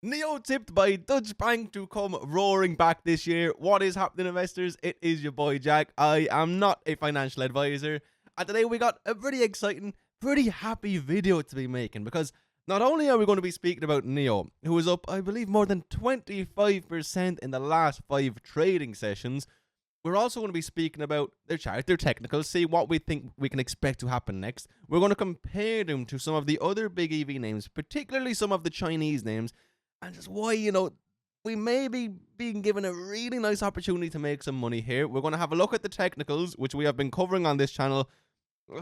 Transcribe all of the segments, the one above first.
Neo tipped by Dutch Bank to come roaring back this year. What is happening, investors? It is your boy Jack. I am not a financial advisor. And today we got a pretty exciting, pretty happy video to be making, because not only are we going to be speaking about Neo, who is up, I believe, more than 25% in the last 5 trading sessions, we're also going to be speaking about their chart, their technicals, see what we think we can expect to happen next. We're going to compare them to some of the other big EV names, particularly some of the Chinese names, and just why, we may be being given a really nice opportunity to make some money here. We're going to have a look at the technicals, which we have been covering on this channel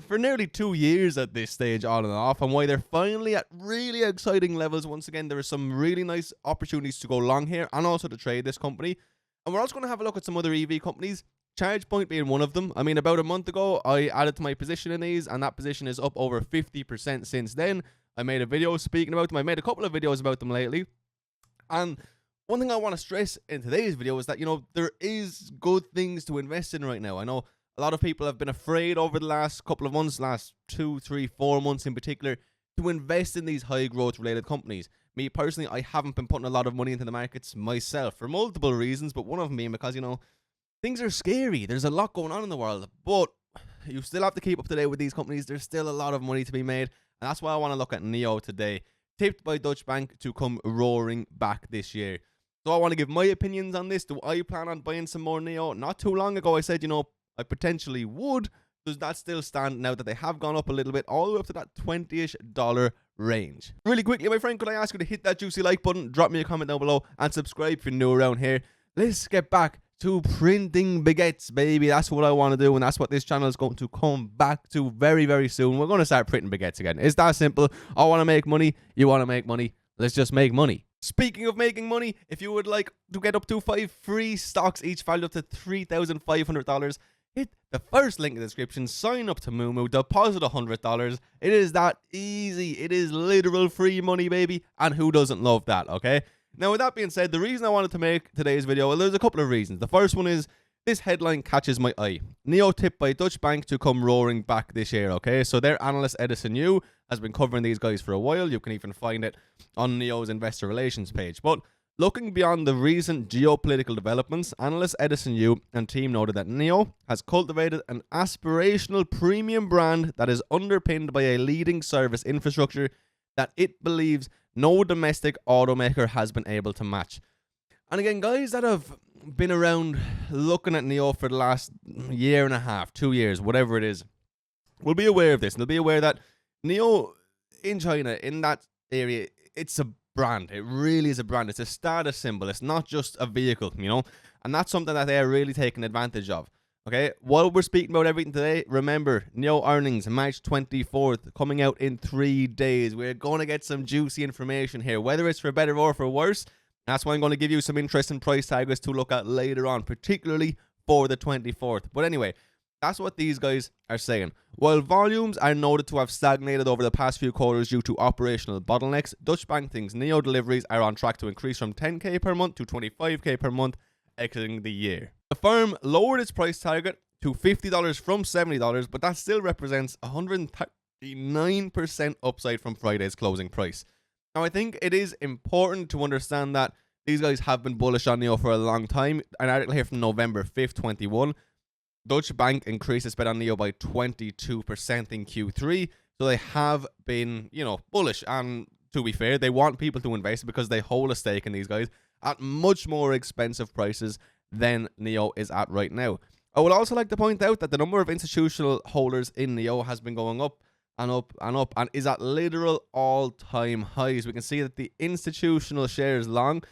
for nearly 2 years at this stage, on and off, and why they're finally at really exciting levels. Once again, there are some really nice opportunities to go long here and also to trade this company. And we're also going to have a look at some other EV companies, ChargePoint being one of them. I mean, about a month ago, I added to my position in these, and that position is up over 50% since then. I made a video speaking about them. I made a couple of videos about them lately. And one thing I want to stress in today's video is that, there is good things to invest in right now. I know a lot of people have been afraid over the last couple of months, last 2, 3, 4 months in particular, to invest in these high growth related companies. Me personally, I haven't been putting a lot of money into the markets myself for multiple reasons, but one of them being because, things are scary. There's a lot going on in the world, but you still have to keep up to date with these companies. There's still a lot of money to be made, and that's why I want to look at Neo today. Tipped by Dutch Bank to come roaring back this year. So I want to give my opinions on this. Do I plan on buying some more Neo? Not too long ago I said, I potentially would. Does that still stand now that they have gone up a little bit, all the way up to that $20-ish range? Really quickly, my friend, could I ask you to hit that juicy like button, drop me a comment down below, and subscribe if you're new around here. Let's get back to printing baguettes, baby. That's what I want to do, and that's what this channel is going to come back to very, very soon. We're going to start printing baguettes again. It's that simple. I want to make money. You want to make money. Let's just make money. Speaking of making money, if you would like to get up to 5 free stocks, each valued up to $3,500, hit the first link in the description, sign up to Moomoo, deposit $100. It is that easy. It is literal free money, baby, and who doesn't love that, okay? Now, with that being said, the reason I wanted to make today's video, well, there's a couple of reasons. The first one is this headline catches my eye. Neo tipped by Dutch Bank to come roaring back this year, okay? So their analyst Edison Yu has been covering these guys for a while. You can even find it on Neo's investor relations page. But looking beyond the recent geopolitical developments, analyst Edison Yu and team noted that Neo has cultivated an aspirational premium brand that is underpinned by a leading service infrastructure that it believes no domestic automaker has been able to match. And again, guys that have been around looking at Neo for the last year and a half, 2 years, whatever it is, will be aware of this. And they'll be aware that Neo in China, in that area, it's a brand. It really is a brand. It's a status symbol. It's not just a vehicle, And that's something that they are really taking advantage of. Okay, while we're speaking about everything today, remember, Neo earnings, March 24th, coming out in 3 days. We're going to get some juicy information here, whether it's for better or for worse. That's why I'm going to give you some interesting price targets to look at later on, particularly for the 24th. But anyway, that's what these guys are saying. While volumes are noted to have stagnated over the past few quarters due to operational bottlenecks, Dutch Bank thinks Neo deliveries are on track to increase from 10k per month to 25k per month exiting the year. The firm lowered its price target to $50 from $70, but that still represents 139% upside from Friday's closing price. Now, I think it is important to understand that these guys have been bullish on Neo for a long time. An article here from November 5th, 21. Deutsche Bank increased its bet on Neo by 22% in Q3. So they have been, bullish. And to be fair, they want people to invest because they hold a stake in these guys at much more expensive prices than Neo is at right now. I would also like to point out that the number of institutional holders in Neo has been going up and up and up and is at literal all-time highs. We can see that the institutional shares long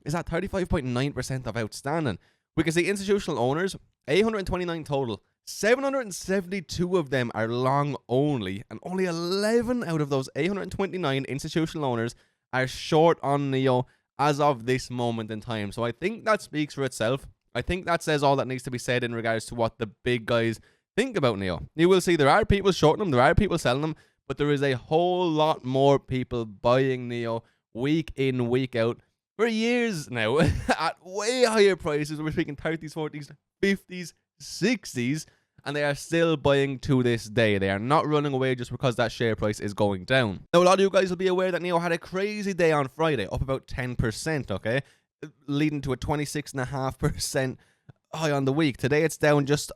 is at 35.9% of outstanding. We can see institutional owners, 829 total. 772 of them are long only, and only 11 out of those 829 institutional owners are short on Neo as of this moment in time. So I think that speaks for itself. I think that says all that needs to be said in regards to what the big guys think about Neo. You will see there are people shorting them, there are people selling them, but there is a whole lot more people buying Neo week in, week out for years now at way higher prices. We're speaking 30s, 40s, 50s, 60s, and they are still buying to this day. They are not running away just because that share price is going down. Now, a lot of you guys will be aware that NEO had a crazy day on Friday, up about 10%, okay? Leading to a 26.5% high on the week. Today it's down just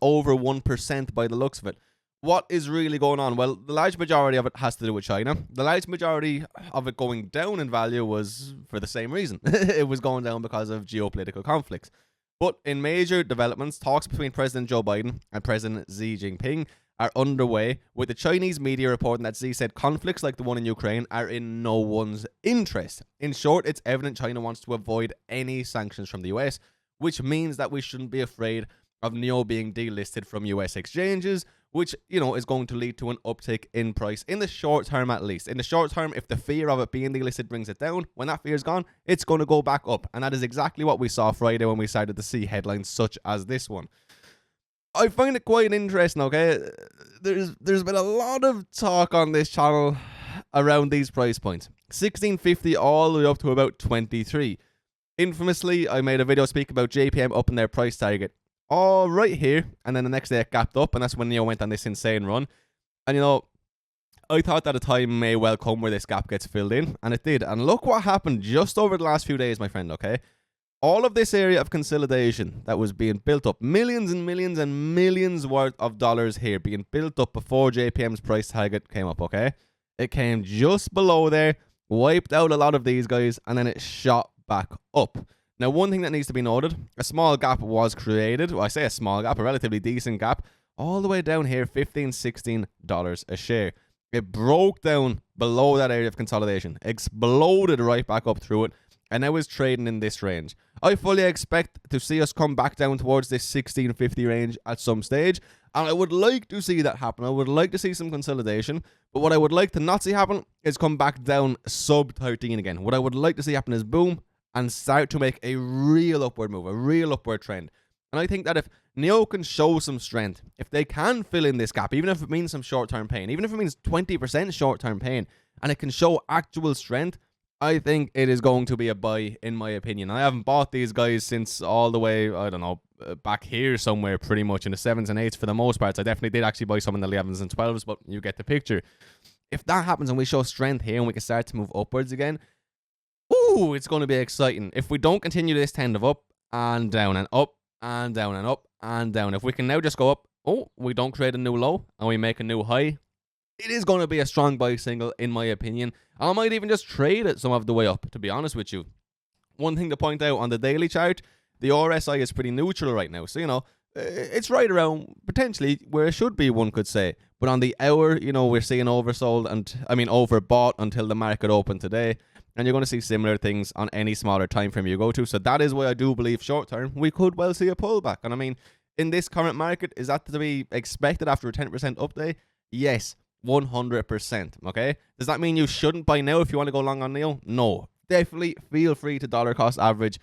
over 1% by the looks of it. What is really going on? Well, the large majority of it has to do with China. The large majority of it going down in value was for the same reason. It was going down because of geopolitical conflicts. But in major developments, talks between President Joe Biden and President Xi Jinping are underway, with the Chinese media reporting that Xi said conflicts like the one in Ukraine are in no one's interest. In short, it's evident China wants to avoid any sanctions from the US, which means that we shouldn't be afraid of NEO being delisted from US exchanges, which, you know, is going to lead to an uptick in price in the short term at least. In the short term, if the fear of it being delisted brings it down, when that fear is gone, it's going to go back up. And that is exactly what we saw Friday when we started to see headlines such as this one. I find it quite interesting, okay? There's been a lot of talk on this channel around these price points. 1650 all the way up to about 23. Infamously, I made a video speak about JPM upping their price target all right here, and then the next day it gapped up, and that's when NEO went on this insane run. And you know, I thought that a time may well come where this gap gets filled in, and it did. And look what happened just over the last few days, my friend, okay? All of this area of consolidation that was being built up, millions and millions and millions worth of dollars here being built up before JPM's price target came up, okay? It came just below there, wiped out a lot of these guys, and then it shot back up. Now, one thing that needs to be noted, a small gap was created. Well, I say a small gap, a relatively decent gap, all the way down here, $15, $16 a share. It broke down below that area of consolidation, exploded right back up through it, and now is trading in this range. I fully expect to see us come back down towards this 1650 range at some stage, and I would like to see that happen. I would like to see some consolidation, but what I would like to not see happen is come back down sub 13 again. What I would like to see happen is boom, and start to make a real upward move, a real upward trend. And I think that if NEO can show some strength, if they can fill in this gap, even if it means some short-term pain, even if it means 20% short-term pain, and it can show actual strength, I think it is going to be a buy, in my opinion. I haven't bought these guys since all the way, I don't know, back here somewhere, pretty much in the 7s and 8s for the most part. I definitely did actually buy some in the 11s and 12s, but you get the picture. If that happens and we show strength here and we can start to move upwards again, ooh, it's going to be exciting. If we don't continue this trend of up and down and up and down and up and down, if we can now just go up, oh, we don't create a new low and we make a new high, it is going to be a strong buy signal, in my opinion. I might even just trade it some of the way up, to be honest with you. One thing to point out on the daily chart, the RSI is pretty neutral right now. So, you know, it's right around potentially where it should be, one could say. But on the hour, you know, we're seeing oversold and, I mean, overbought until the market opened today. And you're going to see similar things on any smaller time frame you go to. So that is why I do believe short term, we could well see a pullback. And I mean, in this current market, is that to be expected after a 10% up day? Yes, 100%. Okay. Does that mean you shouldn't buy now if you want to go long on NEO? No. Definitely feel free to dollar cost average.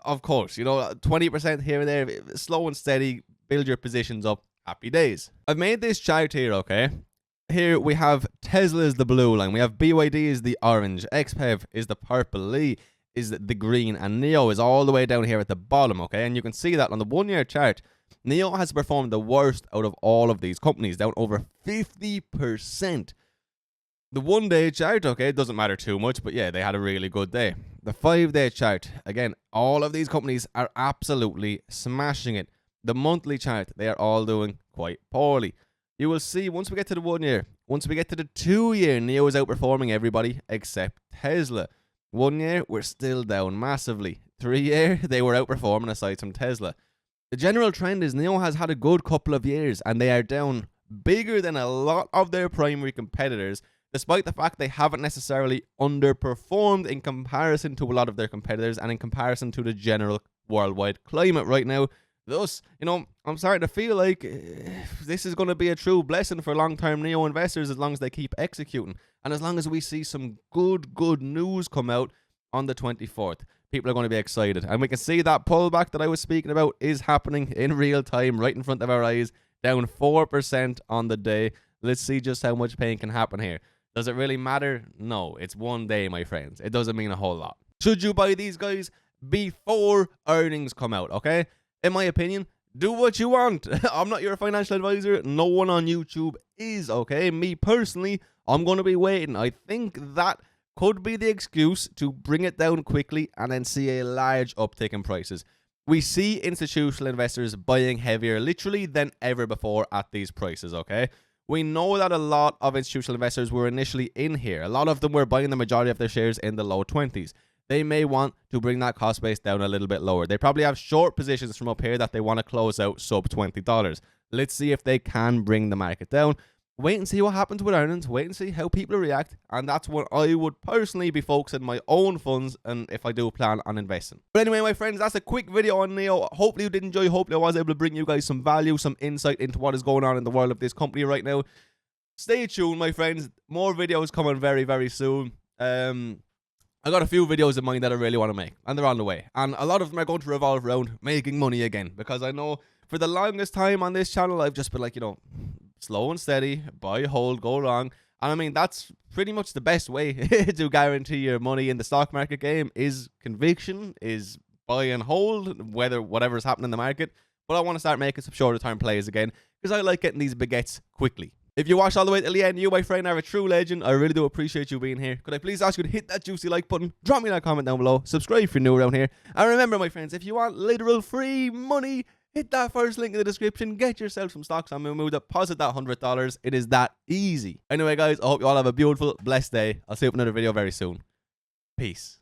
Of course, you know, 20% here and there, slow and steady, build your positions up. Happy days. I've made this chart here, okay? Here we have Tesla is the blue line, we have BYD is the orange, XPEV is the purple, Lee is the green, and NEO is all the way down here at the bottom, okay? And you can see that on the 1 year chart, NEO has performed the worst out of all of these companies, down over 50%. The 1 day chart, okay, it doesn't matter too much, but yeah, they had a really good day. The 5 day chart, again, all of these companies are absolutely smashing it. The monthly chart, they are all doing quite poorly. You will see once we get to the 1 year, once we get to the 2 year, NEO is outperforming everybody except Tesla. 1 year, we're still down massively. 3 year, they were outperforming aside from Tesla. The general trend is NEO has had a good couple of years and they are down bigger than a lot of their primary competitors, despite the fact they haven't necessarily underperformed in comparison to a lot of their competitors and in comparison to the general worldwide climate right now. Thus, you know, I'm starting to feel like this is going to be a true blessing for long-term NEO investors as long as they keep executing. And as long as we see some good news come out on the 24th, people are going to be excited. And we can see that pullback that I was speaking about is happening in real time, right in front of our eyes, down 4% on the day. Let's see just how much pain can happen here. Does it really matter? No, it's 1 day, my friends. It doesn't mean a whole lot. Should you buy these guys before earnings come out, okay? In my opinion, do what you want. I'm not your financial advisor. No one on YouTube is, okay? Me personally, I'm going to be waiting. I think that could be the excuse to bring it down quickly and then see a large uptick in prices. We see institutional investors buying heavier literally than ever before at these prices, okay? We know that a lot of institutional investors were initially in here. A lot of them were buying the majority of their shares in the low 20s. They may want to bring that cost base down a little bit lower. They probably have short positions from up here that they want to close out sub $20. Let's see if they can bring the market down. Wait and see what happens with earnings. Wait and see how people react. And that's what I would personally be focusing my own funds and if I do plan on investing. But anyway, my friends, that's a quick video on Neo. Hopefully you did enjoy. Hopefully I was able to bring you guys some value, some insight into what is going on in the world of this company right now. Stay tuned, my friends. More videos coming very, very soon. I got a few videos in mind that I really want to make, and they're on the way. And a lot of them are going to revolve around making money again, because I know for the longest time on this channel, I've just been like, you know, slow and steady, buy, hold, go long. And I mean, that's pretty much the best way to guarantee your money in the stock market game is conviction, is buy and hold, whatever's happening in the market. But I want to start making some shorter term plays again, because I like getting these baguettes quickly. If you watched all the way to the end, you, my friend, are a true legend. I really do appreciate you being here. Could I please ask you to hit that juicy like button, drop me that comment down below, subscribe if you're new around here, and remember, my friends, if you want literal free money, hit that first link in the description, get yourself some stocks on Moomoo, deposit that $100. It is that easy. Anyway, guys, I hope you all have a beautiful, blessed day. I'll see you up in another video very soon. Peace.